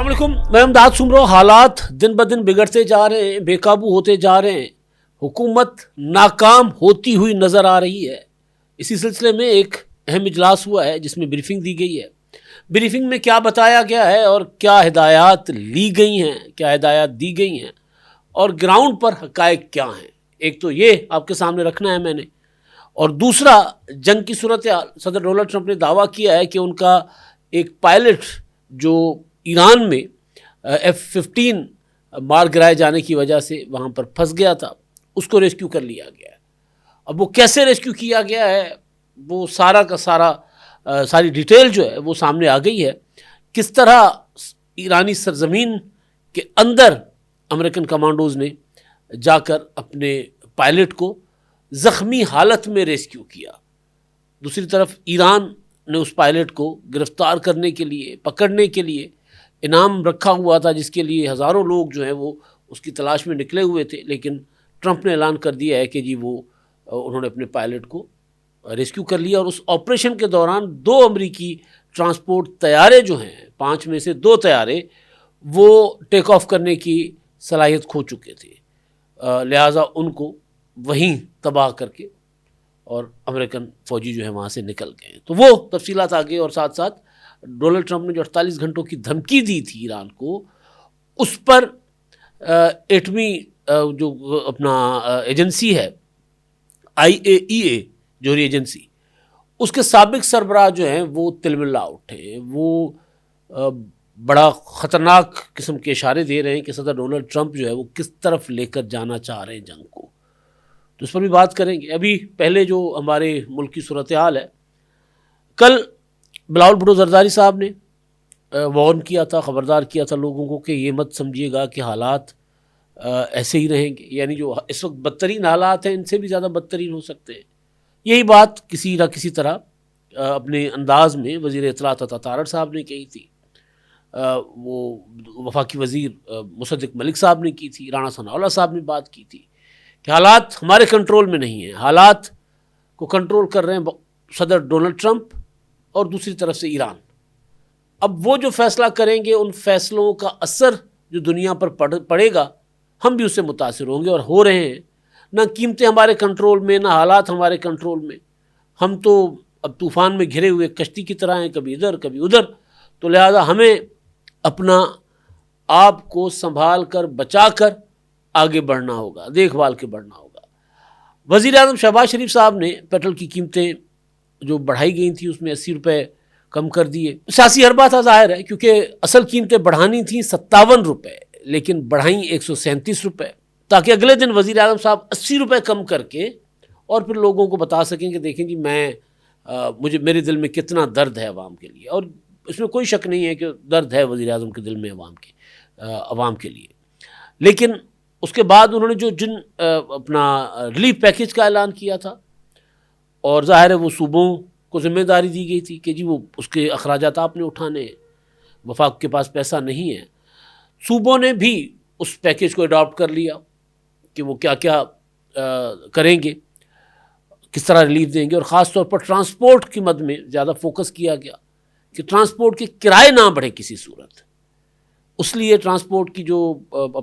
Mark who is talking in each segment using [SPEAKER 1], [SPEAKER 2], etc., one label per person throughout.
[SPEAKER 1] علیکم، میں امداد سن رہا ہوں. حالات دن بدن بگڑتے جا رہے ہیں، بے قابو ہوتے جا رہے ہیں، حکومت ناکام ہوتی ہوئی نظر آ رہی ہے. اسی سلسلے میں ایک اہم اجلاس ہوا ہے جس میں بریفنگ دی گئی ہے. بریفنگ میں کیا بتایا گیا ہے اور کیا ہدایات لی گئی ہیں، کیا ہدایات دی گئی ہیں اور گراؤنڈ پر حقائق کیا ہیں، ایک تو یہ آپ کے سامنے رکھنا ہے میں نے. اور دوسرا، جنگ کی صورتحال. صدر ڈونلڈ ٹرمپ نے دعویٰ کیا ہے کہ ان کا ایک پائلٹ جو ایران میں F-15 مار گرائے جانے کی وجہ سے وہاں پر پھنس گیا تھا، اس کو ریسکیو کر لیا گیا ہے. اب وہ کیسے ریسکیو کیا گیا ہے، وہ سارا کا سارا ساری ڈیٹیل جو ہے وہ سامنے آ گئی ہے. کس طرح ایرانی سرزمین کے اندر امریکن کمانڈوز نے جا کر اپنے پائلٹ کو زخمی حالت میں ریسکیو کیا. دوسری طرف ایران نے اس پائلٹ کو گرفتار کرنے کے لیے، پکڑنے کے لیے انعام رکھا ہوا تھا، جس کے لیے ہزاروں لوگ جو ہیں وہ اس کی تلاش میں نکلے ہوئے تھے. لیکن ٹرمپ نے اعلان کر دیا ہے کہ جی وہ انہوں نے اپنے پائلٹ کو ریسکیو کر لیا. اور اس آپریشن کے دوران 2 امریکی ٹرانسپورٹ طیارے جو ہیں، 5 میں سے 2 طیارے وہ ٹیک آف کرنے کی صلاحیت کھو چکے تھے، لہٰذا ان کو وہیں تباہ کر کے اور امریکن فوجی جو ہے وہاں سے نکل گئے. تو وہ تفصیلات آگے. اور ساتھ ساتھ ڈونلڈ ٹرمپ نے جو 48 گھنٹوں کی دھمکی دی تھی ایران کو، اس پر ایٹمی جو اپنا ایجنسی ہے IAEA جوہری ایجنسی، اس کے سابق سربراہ جو ہیں وہ تلملا اٹھے. وہ بڑا خطرناک قسم کے اشارے دے رہے ہیں کہ صدر ڈونلڈ ٹرمپ جو ہے وہ کس طرف لے کر جانا چاہ رہے ہیں جنگ کو. تو اس پر بھی بات کریں گے. ابھی پہلے جو ہمارے ملک کی صورتحال ہے، کل بلاول بھٹو زرداری صاحب نے وارن کیا تھا، خبردار کیا تھا لوگوں کو کہ یہ مت سمجھیے گا کہ حالات ایسے ہی رہیں گے، یعنی جو اس وقت بدترین حالات ہیں ان سے بھی زیادہ بدترین ہو سکتے ہیں. یہی بات کسی نہ کسی طرح اپنے انداز میں وزیر اطلاعات عطا تارڑ صاحب نے کہی تھی، وہ وفاقی وزیر مصدق ملک صاحب نے کی تھی، رانا ثناء اللہ صاحب نے بات کی تھی کہ حالات ہمارے کنٹرول میں نہیں ہیں. حالات کو کنٹرول کر رہے ہیں صدر ڈونلڈ ٹرمپ اور دوسری طرف سے ایران. اب وہ جو فیصلہ کریں گے، ان فیصلوں کا اثر جو دنیا پر پڑے گا، ہم بھی اس سے متاثر ہوں گے اور ہو رہے ہیں. نہ قیمتیں ہمارے کنٹرول میں، نہ حالات ہمارے کنٹرول میں. ہم تو اب طوفان میں گھرے ہوئے کشتی کی طرح ہیں، کبھی ادھر کبھی ادھر. تو لہذا ہمیں اپنا آپ کو سنبھال کر بچا کر آگے بڑھنا ہوگا، دیکھ بھال کے بڑھنا ہوگا. وزیر اعظم شہباز شریف صاحب نے پیٹرول کی قیمتیں جو بڑھائی گئی تھیں اس میں 80 روپے کم کر دیے. سیاسی حربہ تھا ظاہر ہے، کیونکہ اصل قیمتیں بڑھانی تھیں 57 روپے، لیکن بڑھائیں 137 روپے، تاکہ اگلے دن وزیر اعظم صاحب 80 روپے کم کر کے اور پھر لوگوں کو بتا سکیں کہ دیکھیں جی میرے دل میں کتنا درد ہے عوام کے لیے. اور اس میں کوئی شک نہیں ہے کہ درد ہے وزیر اعظم کے دل میں عوام کے لیے. لیکن اس کے بعد انہوں نے جن اپنا ریلیف پیکیج کا اعلان کیا تھا، اور ظاہر ہے وہ صوبوں کو ذمہ داری دی گئی تھی کہ جی وہ اس کے اخراجات آپ نے اٹھانے ہیں، وفاق کے پاس پیسہ نہیں ہے. صوبوں نے بھی اس پیکیج کو اڈاپٹ کر لیا کہ وہ کیا کیا کریں گے، کس طرح ریلیف دیں گے. اور خاص طور پر ٹرانسپورٹ کی مد میں زیادہ فوکس کیا گیا کہ ٹرانسپورٹ کے کرائے نہ بڑھیں کسی صورت. اس لیے ٹرانسپورٹ کی جو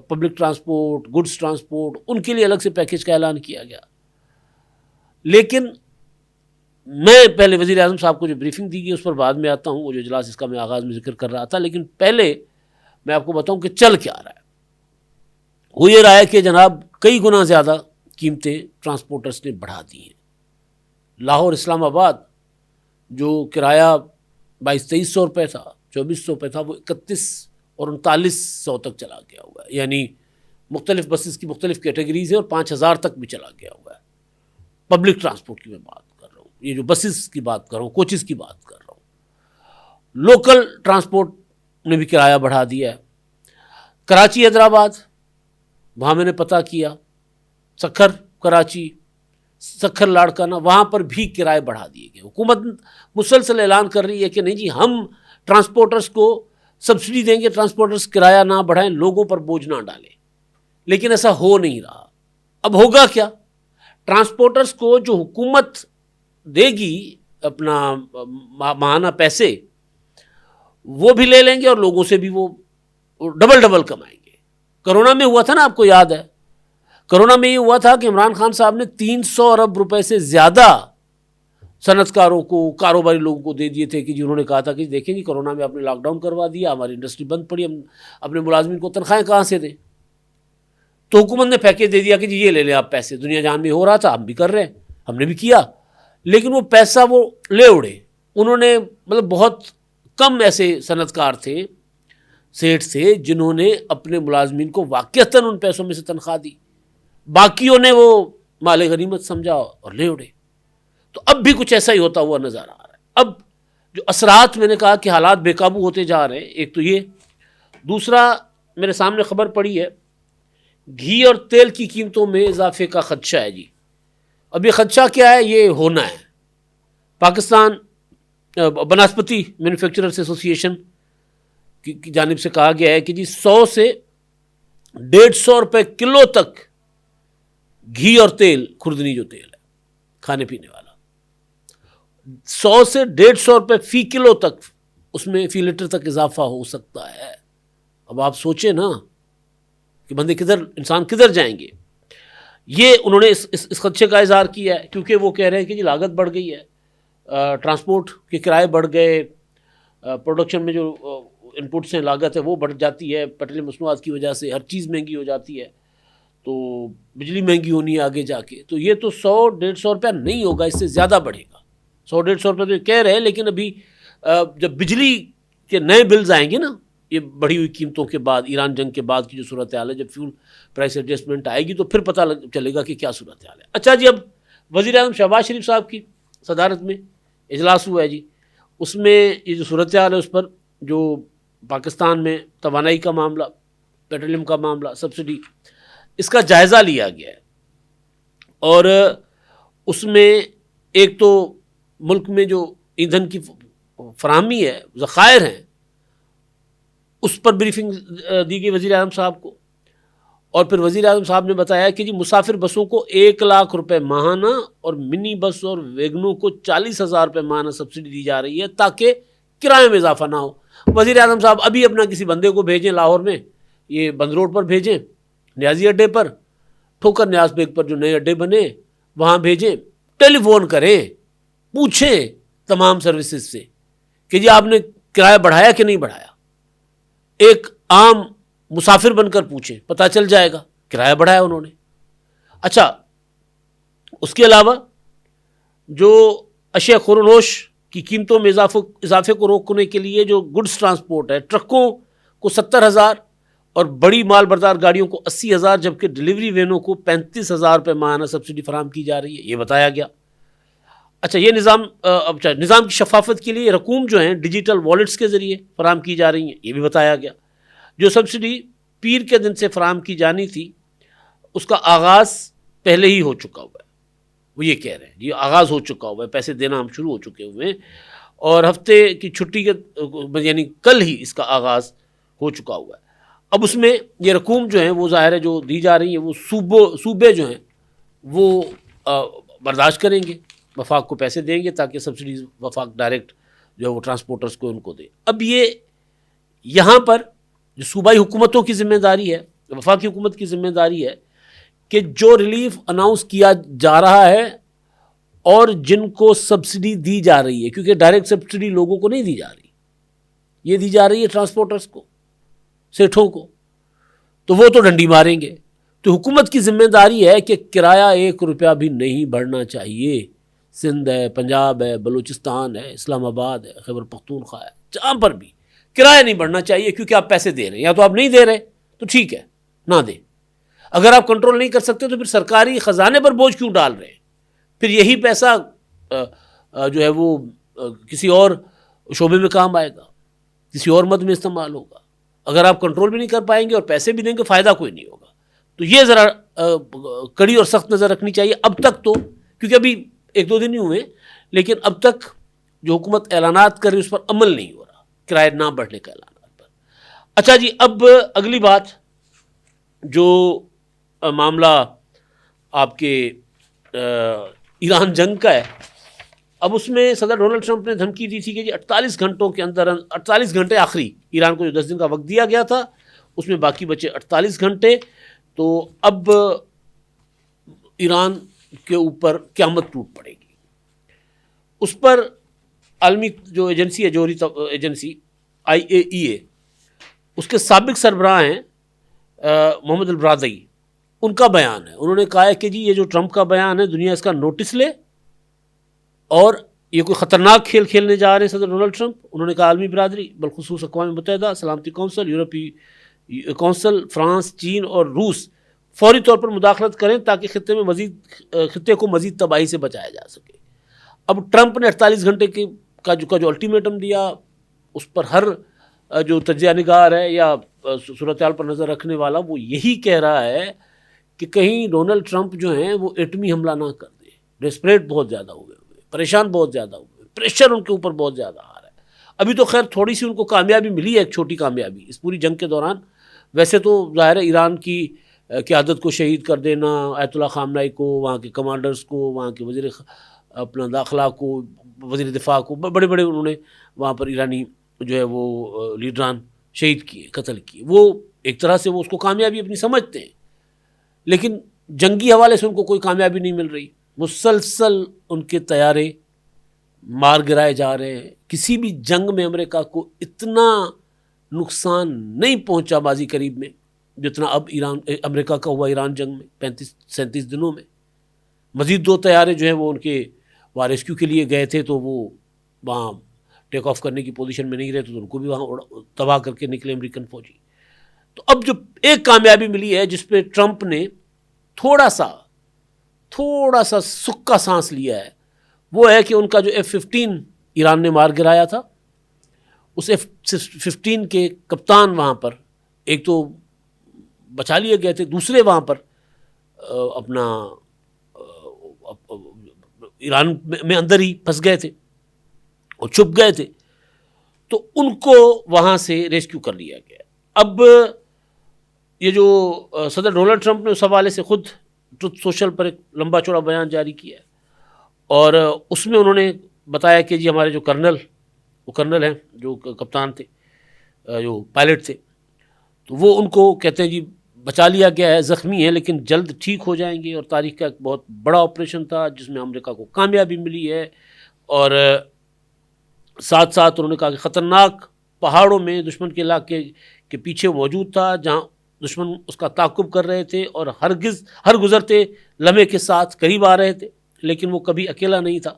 [SPEAKER 1] پبلک ٹرانسپورٹ، گڈز ٹرانسپورٹ، ان کے لیے الگ سے پیکیج کا اعلان کیا گیا. لیکن میں پہلے وزیر اعظم صاحب کو جو بریفنگ دی گئی اس پر بعد میں آتا ہوں، وہ جو اجلاس اس کا میں آغاز میں ذکر کر رہا تھا. لیکن پہلے میں آپ کو بتاؤں کہ چل کیا رہا ہے. وہ یہ رہا ہے کہ جناب کئی گنا زیادہ قیمتیں ٹرانسپورٹرز نے بڑھا دی ہیں. لاہور اسلام آباد جو کرایہ 2200-2300 روپے تھا، 2400 روپے تھا، وہ 31 اور 3900 تک چلا گیا ہوا ہے. یعنی مختلف بسز کی مختلف کیٹیگریز ہیں اور 5000 تک بھی چلا گیا ہوا ہے. پبلک ٹرانسپورٹ کی میں بات کر رہا ہوں، یہ جو بسز کی بات کر رہا ہوں، کوچز کی بات کر رہا ہوں. لوکل ٹرانسپورٹ نے بھی کرایہ بڑھا دیا ہے. کراچی حیدرآباد، وہاں میں نے پتہ کیا، سکھر کراچی، سکھر لاڑکانہ، وہاں پر بھی کرائے بڑھا دیے گئے. حکومت مسلسل اعلان کر رہی ہے کہ نہیں جی ہم ٹرانسپورٹرز کو سبسڈی دیں گے، ٹرانسپورٹرز کرایہ نہ بڑھائیں، لوگوں پر بوجھ نہ ڈالیں. لیکن ایسا ہو نہیں رہا. اب ہوگا کیا؟ ٹرانسپورٹرز کو جو حکومت دے گی اپنا ماہانہ پیسے، وہ بھی لے لیں گے اور لوگوں سے بھی وہ ڈبل ڈبل کمائیں گے. کرونا میں ہوا تھا نا, آپ کو یاد ہے, کرونا میں یہ ہوا تھا کہ عمران خان صاحب نے 300 ارب روپے سے زیادہ صنعت کاروں کو, کاروباری لوگوں کو دے دیے تھے کہ جنہوں نے کہا تھا کہ دیکھیں جی کرونا میں آپ نے لاک ڈاؤن کروا دیا, ہماری انڈسٹری بند پڑی, ہم اپنے ملازمین کو تنخواہیں کہاں سے دیں. تو حکومت نے پیکیج دے دیا کہ جی یہ لے لیں آپ پیسے, دنیا جہان میں ہو رہا تھا, ہم بھی کر رہے ہیں, ہم نے بھی کیا, لیکن وہ پیسہ وہ لے اڑے. انہوں نے مطلب بہت کم ایسے صنعت کار تھے, سیٹھ تھے, جنہوں نے اپنے ملازمین کو واقعتاً ان پیسوں میں سے تنخواہ دی, باقیوں نے وہ مال غنیمت سمجھا اور لے اڑے. تو اب بھی کچھ ایسا ہی ہوتا ہوا نظر آ رہا ہے. اب جو اثرات میں نے کہا کہ حالات بے قابو ہوتے جا رہے ہیں, ایک تو یہ, دوسرا میرے سامنے خبر پڑی ہے گھی اور تیل کی قیمتوں میں اضافے کا خدشہ ہے جی. اب یہ خدشہ کیا ہے, یہ ہونا ہے. پاکستان بناسپتی مینوفیکچررز ایسوسی ایشن کی جانب سے کہا گیا ہے کہ جی 100 سے 150 روپے کلو تک گھی اور تیل, خوردنی جو تیل ہے کھانے پینے والا, 100 سے 150 روپے فی کلو تک اس میں فی لیٹر تک اضافہ ہو سکتا ہے. اب آپ سوچیں نا کہ بندے کدھر, انسان کدھر جائیں گے. یہ انہوں نے اس خدشے کا اظہار کیا ہے کیونکہ وہ کہہ رہے ہیں کہ جی لاگت بڑھ گئی ہے, ٹرانسپورٹ کے کرائے بڑھ گئے, پروڈکشن میں جو ان پٹس ہیں لاگت ہے وہ بڑھ جاتی ہے, پیٹرولیم مصنوعات کی وجہ سے ہر چیز مہنگی ہو جاتی ہے, تو بجلی مہنگی ہونی ہے آگے جا کے. تو یہ تو 100-150 روپیہ نہیں ہوگا, اس سے زیادہ بڑھے گا. 100-150 روپے تو یہ کہہ رہے ہیں, لیکن ابھی جب بجلی کے نئے بلز آئیں گے نا, یہ بڑھی ہوئی قیمتوں کے بعد, ایران جنگ کے بعد کی جو صورتحال ہے, جب فیول پرائس ایڈجسٹمنٹ آئے گی تو پھر پتہ چلے گا کہ کیا صورتحال ہے. اچھا جی, اب وزیر اعظم شہباز شریف صاحب کی صدارت میں اجلاس ہوا ہے جی. اس میں یہ جو صورتحال ہے اس پر جو پاکستان میں توانائی کا معاملہ, پیٹرولیم کا معاملہ, سبسڈی, اس کا جائزہ لیا گیا ہے. اور اس میں ایک تو ملک میں جو ایندھن کی فراہمی ہے, ذخائر ہیں, اس پر بریفنگ دی گئی وزیر اعظم صاحب کو. اور پھر وزیر اعظم صاحب نے بتایا کہ جی مسافر بسوں کو 1 لاکھ روپے ماہانہ اور منی بس اور ویگنوں کو 40,000 روپے ماہانہ سبسڈی دی جا رہی ہے تاکہ کرائے میں اضافہ نہ ہو. وزیر اعظم صاحب ابھی اپنا کسی بندے کو بھیجیں لاہور میں, یہ بند روڈ پر بھیجیں, نیازی اڈے پر, ٹھوکر نیاز بیگ پر جو نئے اڈے بنے وہاں بھیجیں, ٹیلی فون کریں, پوچھیں تمام سروسز سے کہ جی آپ نے کرایہ بڑھایا کہ نہیں بڑھایا. ایک عام مسافر بن کر پوچھیں, پتہ چل جائے گا کرایہ بڑھایا انہوں نے. اچھا, اس کے علاوہ جو اشیاء خورنوش کی قیمتوں میں اضافے کو روکنے کے لیے جو گڈس ٹرانسپورٹ ہے, ٹرکوں کو 70,000 اور بڑی مال بردار گاڑیوں کو 80,000 جبکہ ڈلیوری وینوں کو 35,000 روپے ماہانہ سبسڈی فراہم کی جا رہی ہے, یہ بتایا گیا. اچھا, یہ نظام کی شفافت کے لیے رقوم جو ہیں ڈیجیٹل والیٹس کے ذریعے فراہم کی جا رہی ہیں, یہ بھی بتایا گیا. جو سبسڈی پیر کے دن سے فراہم کی جانی تھی اس کا آغاز پہلے ہی ہو چکا ہوا ہے, وہ یہ کہہ رہے ہیں جی آغاز ہو چکا ہوا ہے, پیسے دینا ہم شروع ہو چکے ہوئے ہیں, اور ہفتے کی چھٹی کے یعنی کل ہی اس کا آغاز ہو چکا ہوا ہے. اب اس میں یہ رقوم جو ہیں وہ ظاہر ہے جو دی جا رہی ہیں وہ صوبے جو ہیں وہ برداشت کریں گے, وفاق کو پیسے دیں گے تاکہ سبسڈیز وفاق ڈائریکٹ جو ہے وہ ٹرانسپورٹرز کو ان کو دے. اب یہ یہاں پر جو صوبائی حکومتوں کی ذمہ داری ہے, وفاقی حکومت کی ذمہ داری ہے کہ جو ریلیف اناؤنس کیا جا رہا ہے اور جن کو سبسڈی دی جا رہی ہے, کیونکہ ڈائریکٹ سبسڈی لوگوں کو نہیں دی جا رہی, یہ دی جا رہی ہے ٹرانسپورٹرز کو, سیٹھوں کو, تو وہ تو ڈنڈی ماریں گے. تو حکومت کی ذمہ داری ہے کہ کرایہ 1 روپیہ بھی نہیں بڑھنا چاہیے. سندھ ہے, پنجاب ہے, بلوچستان ہے, اسلام آباد ہے, خیبر پختونخوا ہے, جہاں پر بھی کرایہ نہیں بڑھنا چاہیے کیونکہ آپ پیسے دے رہے ہیں. یا تو آپ نہیں دے رہے تو ٹھیک ہے نہ دیں, اگر آپ کنٹرول نہیں کر سکتے تو پھر سرکاری خزانے پر بوجھ کیوں ڈال رہے ہیں. پھر یہی پیسہ جو ہے وہ کسی اور شعبے میں کام آئے گا, کسی اور مد میں استعمال ہوگا. اگر آپ کنٹرول بھی نہیں کر پائیں گے اور پیسے بھی دیں گے فائدہ کوئی نہیں ہوگا. تو یہ ذرا کڑی اور سخت نظر رکھنی چاہیے. اب تک تو کیونکہ ابھی 1-2 دن ہی ہوئے, لیکن اب تک جو حکومت اعلانات کر رہی ہے اس پر عمل نہیں ہو رہا, کرایہ نہ بڑھنے کا اعلانات پر. اچھا جی, اب اگلی بات جو معاملہ آپ کے ایران جنگ کا ہے, اب اس میں صدر ڈونلڈ ٹرمپ نے دھمکی دی تھی کہ جی 48 گھنٹوں کے اندر 48 گھنٹے آخری ایران کو جو 10 دن کا وقت دیا گیا تھا اس میں باقی بچے 48 گھنٹے. تو اب ایران کے اوپر قیامت ٹوٹ پڑے گی. اس پر عالمی جو ایجنسی ہے، جوہری ایجنسی IAEA، اس کے سابق سربراہ ہیں محمد البرادعی، ان کا بیان ہے. انہوں نے کہا ہے کہ جی یہ جو ٹرمپ کا بیان ہے دنیا اس کا نوٹس لے، اور یہ کوئی خطرناک کھیل کھیلنے جا رہے ہیں صدر ڈونلڈ ٹرمپ. انہوں نے کہا عالمی برادری بالخصوص اقوام متحدہ، سلامتی کونسل، یورپی کونسل، فرانس، چین اور روس فوری طور پر مداخلت کریں تاکہ خطے کو مزید تباہی سے بچایا جا سکے. اب ٹرمپ نے 48 گھنٹے کا جو الٹیمیٹم دیا، اس پر ہر جو تجزیہ نگار ہے یا صورتحال پر نظر رکھنے والا وہ یہی کہہ رہا ہے کہ کہیں ڈونلڈ ٹرمپ جو ہیں وہ ایٹمی حملہ نہ کر دیں. ڈیسپریٹ بہت زیادہ ہوئے، پریشان بہت زیادہ ہوئے، پریشر ان کے اوپر بہت زیادہ آ رہا ہے. ابھی تو خیر تھوڑی سی ان کو کامیابی ملی ہے، ایک چھوٹی کامیابی اس پوری جنگ کے دوران. ویسے تو ظاہر ہے ایران کی قیادت کو شہید کر دینا، آیت اللہ خامنہئی کو، وہاں کے کمانڈرز کو، وہاں کے وزیر اپنا داخلہ کو، وزیر دفاع کو، بڑے بڑے انہوں نے وہاں پر ایرانی جو ہے وہ لیڈران شہید کیے، قتل کیے. وہ ایک طرح سے وہ اس کو کامیابی اپنی سمجھتے ہیں، لیکن جنگی حوالے سے ان کو کوئی کامیابی نہیں مل رہی. مسلسل ان کے طیارے مار گرائے جا رہے ہیں. کسی بھی جنگ میں امریکہ کو اتنا نقصان نہیں پہنچا ماضی قریب میں جتنا اب امریکہ کا ہوا ایران جنگ میں 35-37 دنوں میں. مزید 2 طیارے جو ہیں وہ ان کے وہاں ریسکیو کے لیے گئے تھے، تو وہ وہاں ٹیک آف کرنے کی پوزیشن میں نہیں رہے، تو ان کو بھی وہاں تباہ کر کے نکلے امریکن فوجی. تو اب جو ایک کامیابی ملی ہے جس پہ ٹرمپ نے تھوڑا سا سکا سانس لیا ہے، وہ ہے کہ ان کا جو F-15 ایران نے مار گرایا تھا، اس F-15 کے کپتان وہاں پر ایک تو بچا لیے گئے تھے، دوسرے وہاں پر اپنا ایران میں اندر ہی پھنس گئے تھے اور چھپ گئے تھے. تو ان کو وہاں سے ریسکیو کر لیا گیا. اب یہ جو صدر ڈونلڈ ٹرمپ نے اس حوالے سے خود ٹروتھ سوشل پر ایک لمبا چوڑا بیان جاری کیا ہے، اور اس میں انہوں نے بتایا کہ جی ہمارے جو کرنل ہیں، جو کپتان تھے، جو پائلٹ تھے، تو وہ ان کو کہتے ہیں جی بچا لیا گیا ہے، زخمی ہیں لیکن جلد ٹھیک ہو جائیں گے. اور تاریخ کا ایک بہت بڑا آپریشن تھا جس میں امریکہ کو کامیابی ملی ہے. اور ساتھ ساتھ انہوں نے کہا کہ خطرناک پہاڑوں میں دشمن کے علاقے کے پیچھے موجود تھا، جہاں دشمن اس کا تعاقب کر رہے تھے اور ہر گزرتے لمحے کے ساتھ قریب آ رہے تھے. لیکن وہ کبھی اکیلا نہیں تھا،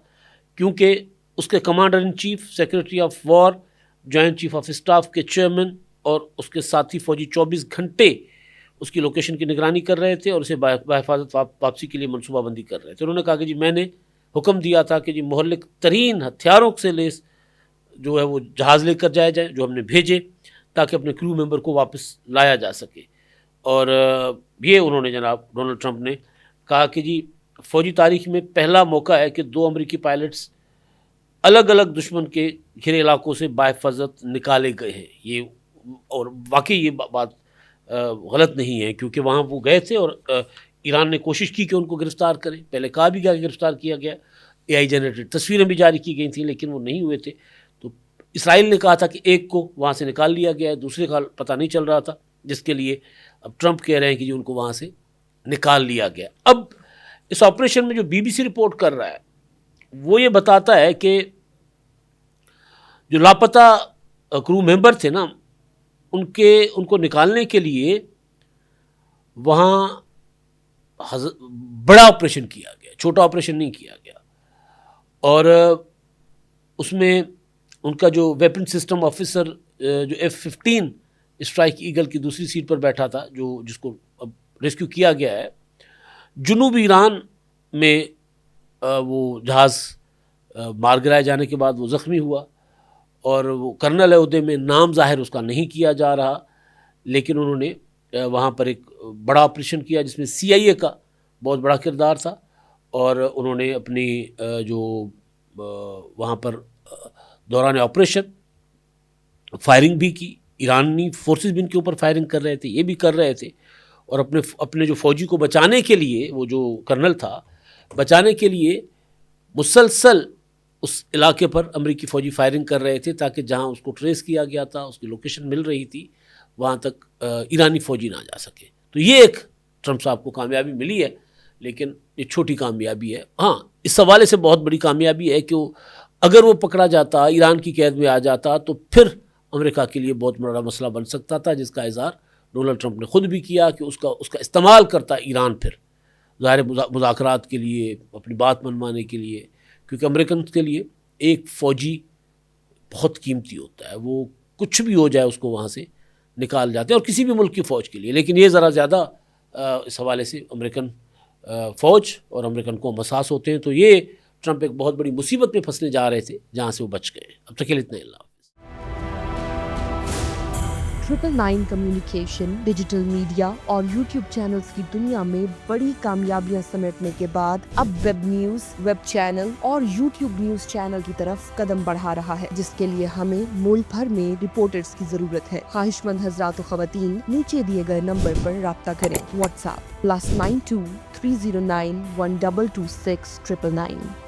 [SPEAKER 1] کیونکہ اس کے commander in chief, secretary of war, joint chief of staff کے چیئرمین اور اس کے ساتھی فوجی 24 گھنٹے اس کی لوکیشن کی نگرانی کر رہے تھے اور اسے بحفاظت واپسی کے لیے منصوبہ بندی کر رہے تھے. انہوں نے کہا کہ جی میں نے حکم دیا تھا کہ جی مہلک ترین ہتھیاروں سے لیس جو ہے وہ جہاز لے کر جائے جائیں، جو ہم نے بھیجے، تاکہ اپنے کرو ممبر کو واپس لایا جا سکے. اور یہ انہوں نے جناب ڈونلڈ ٹرمپ نے کہا کہ جی فوجی تاریخ میں پہلا موقع ہے کہ 2 امریکی پائلٹس الگ الگ دشمن کے گھرے علاقوں سے بحفاظت نکالے گئے ہیں. یہ اور واقعی یہ بات غلط نہیں ہے، کیونکہ وہاں وہ گئے تھے اور ایران نے کوشش کی کہ ان کو گرفتار کریں. پہلے کہا بھی گیا کہ گرفتار کیا گیا، AI جنریٹڈ تصویریں بھی جاری کی گئی تھیں، لیکن وہ نہیں ہوئے تھے. تو اسرائیل نے کہا تھا کہ ایک کو وہاں سے نکال لیا گیا ہے، دوسرے کا پتہ نہیں چل رہا تھا، جس کے لیے اب ٹرمپ کہہ رہے ہیں کہ جی ان کو وہاں سے نکال لیا گیا. اب اس آپریشن میں جو BBC رپورٹ کر رہا ہے وہ یہ بتاتا ہے کہ جو لاپتہ کرو ممبر تھے نا، ان کو نکالنے کے لیے وہاں بڑا آپریشن کیا گیا، چھوٹا آپریشن نہیں کیا گیا. اور اس میں ان کا جو ویپن سسٹم آفیسر جو F-15 اسٹرائک ایگل کی دوسری سیٹ پر بیٹھا تھا، جس کو اب ریسکیو کیا گیا ہے، جنوبی ایران میں وہ جہاز مار گرائے جانے کے بعد وہ زخمی ہوا. اور وہ کرنل عہدے میں نام ظاہر اس کا نہیں کیا جا رہا، لیکن انہوں نے وہاں پر ایک بڑا آپریشن کیا جس میں CIA کا بہت بڑا کردار تھا. اور انہوں نے اپنی جو وہاں پر دوران آپریشن فائرنگ بھی کی، ایرانی فورسز بھی ان کے اوپر فائرنگ کر رہے تھے، یہ بھی کر رہے تھے. اور اپنے جو فوجی کو بچانے کے لیے، وہ جو کرنل تھا، بچانے کے لیے مسلسل اس علاقے پر امریکی فوجی فائرنگ کر رہے تھے، تاکہ جہاں اس کو ٹریس کیا گیا تھا، اس کی لوکیشن مل رہی تھی، وہاں تک ایرانی فوجی نہ جا سکے. تو یہ ایک ٹرمپ صاحب کو کامیابی ملی ہے، لیکن یہ چھوٹی کامیابی ہے. ہاں اس حوالے سے بہت بڑی کامیابی ہے کہ اگر وہ پکڑا جاتا، ایران کی قید میں آ جاتا، تو پھر امریکہ کے لیے بہت بڑا مسئلہ بن سکتا تھا، جس کا اظہار ڈونلڈ ٹرمپ نے خود بھی کیا کہ اس کا استعمال کرتا ایران پھر ظاہر مذاکرات کے لیے، اپنی بات منوانے کے لیے، کیونکہ امریکن کے لیے ایک فوجی بہت قیمتی ہوتا ہے. وہ کچھ بھی ہو جائے اس کو وہاں سے نکال جاتے ہیں، اور کسی بھی ملک کی فوج کے لیے. لیکن یہ ذرا زیادہ اس حوالے سے امریکن فوج اور امریکن قوم حساس ہوتے ہیں. تو یہ ٹرمپ ایک بہت بڑی مصیبت میں پھنسنے جا رہے تھے، جہاں سے وہ بچ گئے. اب تک کے لیے اتنا ہی. اللہ
[SPEAKER 2] 999 کمیونیکیشن، ڈیجیٹل میڈیا اور یوٹیوب چینلز کی دنیا میں بڑی کامیابیاں سمیٹنے کے بعد اب ویب نیوز، ویب چینل اور یوٹیوب نیوز چینل کی طرف قدم بڑھا رہا ہے، جس کے لیے ہمیں ملک بھر میں رپورٹرز کی ضرورت ہے. خواہش مند حضرات و خواتین نیچے دیے گئے نمبر پر رابطہ کریں. What's app +92 309 1226 999.